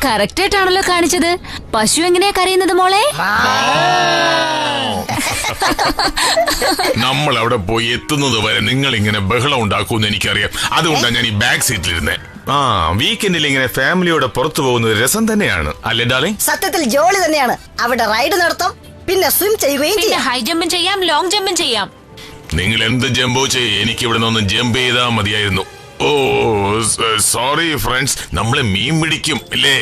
Correct ആയിട്ടാണല്ലോ കാണിച്ചത്. പശു എങ്ങനെയാ കരയുന്നത് മോളെ? നമ്മൾ അവിടെ പോയി എത്തുന്നത് വരെ നിങ്ങൾ ഇങ്ങനെ ബഹളം ഉണ്ടാക്കുമെന്ന് എനിക്കറിയാം. അതുകൊണ്ടാണ് ഞാൻ ഈ ബാക്ക് സീറ്റിലിരുന്നേ. വീക്കെൻഡിൽ ഇങ്ങനെ ഫാമിലിയോടെ പുറത്തു പോകുന്നത് രസം തന്നെയാണ് അല്ലേ ഡാർലിംഗ്? സത്യത്തിൽ ജോളി തന്നെയാണ്. അവിടെ റൈഡ് നടത്താം, പിന്നെ സ്വിം ചെയ്യുകയും പിന്നെ ഹൈ ജമ്പും ചെയ്യാം, ലോങ് ജമ്പും ചെയ്യാം. നിങ്ങൾ എന്ത് ജമ്പോ ചെയ്യ്, എനിക്ക് ഇവിടെ നിന്ന് ജമ്പ് ചെയ്താൽ മതിയായിരുന്നു. ഓ സോറി ഫ്രണ്ട്സ്, നമ്മളെ മീൻ പിടിക്കും അല്ലേ?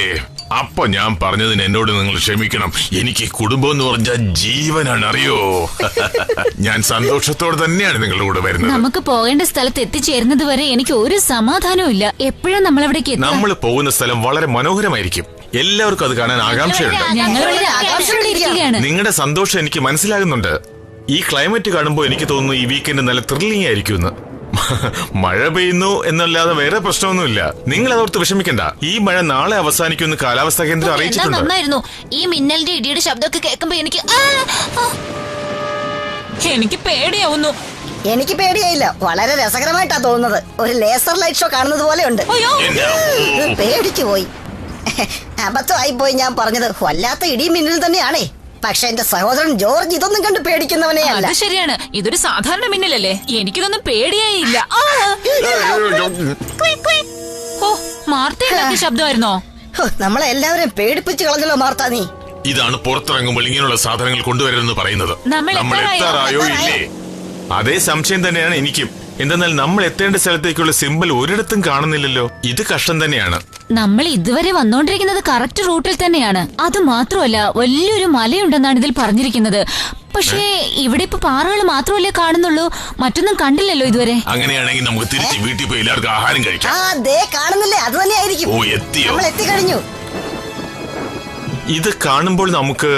അപ്പൊ ഞാൻ പറഞ്ഞതിന് എന്നോട് നിങ്ങൾ ക്ഷമിക്കണം. എനിക്ക് കുടുംബം എന്ന് പറഞ്ഞാൽ ജീവനാണ്, അറിയോ? ഞാൻ സന്തോഷത്തോടെ തന്നെയാണ് നിങ്ങളുടെ കൂടെ വരുന്നത്. നമുക്ക് പോകേണ്ട സ്ഥലത്ത് എത്തിച്ചേരുന്നത് വരെ എനിക്ക് ഒരു സമാധാനവും ഇല്ല. എപ്പോഴും നമ്മളവിടേക്ക് എത്തുക. നമ്മൾ പോകുന്ന സ്ഥലം വളരെ മനോഹരമായിരിക്കും. എല്ലാവർക്കും അത് കാണാൻ ആകാംക്ഷയുണ്ട്. നിങ്ങളുടെ സന്തോഷം എനിക്ക് മനസ്സിലാകുന്നുണ്ട്. ഈ ക്ലൈമറ്റ് കാണുമ്പോൾ എനിക്ക് തോന്നുന്നു ഈ വീക്കെൻഡ് നല്ല ത്രില്ലിംഗ് ആയിരിക്കും. മഴ പെയ്യുന്നു എന്നല്ലാതെ വേറെ പ്രശ്നമൊന്നുമില്ല. നിങ്ങൾ അതോർത്ത് വിഷമിക്കണ്ട. ഈ മഴ നാളെ അവസാനിക്കുമെന്ന് കാലാവസ്ഥാ കേന്ദ്രം അറിയിച്ചിട്ടുണ്ട്. നന്നായിരുന്നു. ഈ മിന്നലിന്റെ ഇടിയുടെ ശബ്ദമൊക്കെ കേൾക്കുമ്പോ എനിക്ക് പേടിയാവുന്നു. എനിക്ക് പേടിയായില്ല, വളരെ രസകരമായിട്ടാ തോന്നുന്നത്. ഒരു ലേസർ ലൈറ്റ് ഷോ കാണുന്നത് പോലെ ഉണ്ട്. പേടിച്ചു പോയി. അബദ്ധമായി പോയി ഞാൻ പറഞ്ഞത്. വല്ലാത്ത ഇടിയും മിന്നൽ തന്നെയാണേ. പക്ഷെ എന്റെ സഹോദരൻ ജോർജ് ഇതൊന്നും കണ്ട് പേടിക്കുന്നവനേ അല്ല. ശരിയാണ്, ഇതൊരു സാധാരണ മിന്നലല്ലേ. എനിക്കിതൊന്നും പേടിയായില്ല. ഓ, മാർത്തയുണ്ടാക്കിയ ശബ്ദമായിരുന്നോ? നമ്മളെ എല്ലാവരെയും പേടിപ്പിച്ച് കളഞ്ഞല്ലോ മാർത്ത നീ. ഇതാണ് പുറത്തിറങ്ങുമ്പോൾ ഇങ്ങനെയുള്ള സാധനങ്ങൾ കൊണ്ടുവരരുതെന്ന് പറയുന്നത്. നമ്മൾ എത്താറായോ ഇല്ലേ? അതേ സംശയം തന്നെയാണ് എനിക്കും. എന്തെന്നാൽ നമ്മൾ എത്തേണ്ട സ്ഥലത്തേക്കുള്ള സിമ്പിൾ ഒരിടത്തും കാണുന്നില്ലല്ലോ. ഇത് കഷ്ടം തന്നെയാണ്. നമ്മൾ ഇതുവരെ വന്നോണ്ടിരിക്കുന്നത് കറക്റ്റ് റൂട്ടിൽ തന്നെയാണ്. അത് മാത്രമല്ല, വലിയൊരു മലയുണ്ടെന്നാണ് ഇതിൽ പറഞ്ഞിരിക്കുന്നത്. പക്ഷേ ഇവിടെ ഇപ്പൊ പാറകൾ മാത്രമല്ലേ കാണുന്നുള്ളൂ, മറ്റൊന്നും കണ്ടില്ലല്ലോ ഇതുവരെ. അങ്ങനെയാണെങ്കിൽ നമുക്ക് തിരിച്ച് വീട്ടിൽ പോയി എല്ലാവർക്കും ആഹാരം കഴിക്കാം. കാണുന്നില്ലേ, അത് തന്നെയായിരിക്കും. ഓ, എത്തിയോ? നമ്മൾ എത്തിക്കഴിഞ്ഞു. ഇത് കാണുമ്പോൾ നമുക്ക്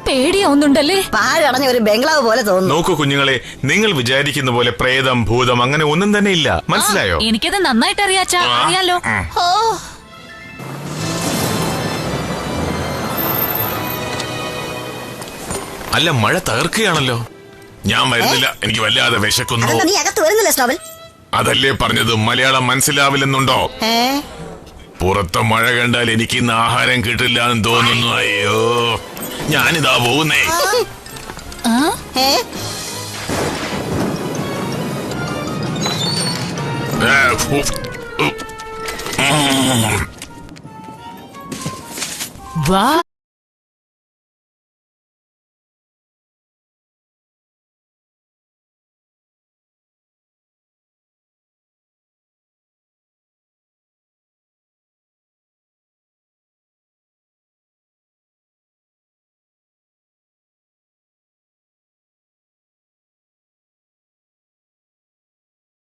പേടിയാവുന്നുണ്ടല്ലേ? പാഴടഞ്ഞ ഒരു ബംഗ്ലാവ് പോലെ തോന്നുന്നു. നോക്കൂ കുഞ്ഞുങ്ങളെ, നിങ്ങൾ വിചാരിക്കുന്ന പോലെ പ്രേതം ഭൂതം അങ്ങനെ ഒന്നും തന്നെ ഇല്ല. മനസ്സിലായോ? എനിക്കത് നന്നായിട്ട് അറിയാലോ. ഓ, അല്ല, മഴ തകർക്കുകയാണല്ലോ. ഞാൻ വരുന്നില്ല, എനിക്ക് വല്ലാതെ വിശക്കുന്നു. നീ അകത്ത് വരുന്നില്ല സ്നോബൽ? അതല്ലേ പറഞ്ഞത്, മലയാളം മനസ്സിലാവില്ലെന്നുണ്ടോ? പുറത്തെ മഴ കണ്ടാൽ എനിക്ക് ഇന്ന് ആഹാരം കിട്ടില്ല എന്ന് തോന്നുന്നു. അയ്യോ, ഞാനിതാ പോകുന്നേ. വാ,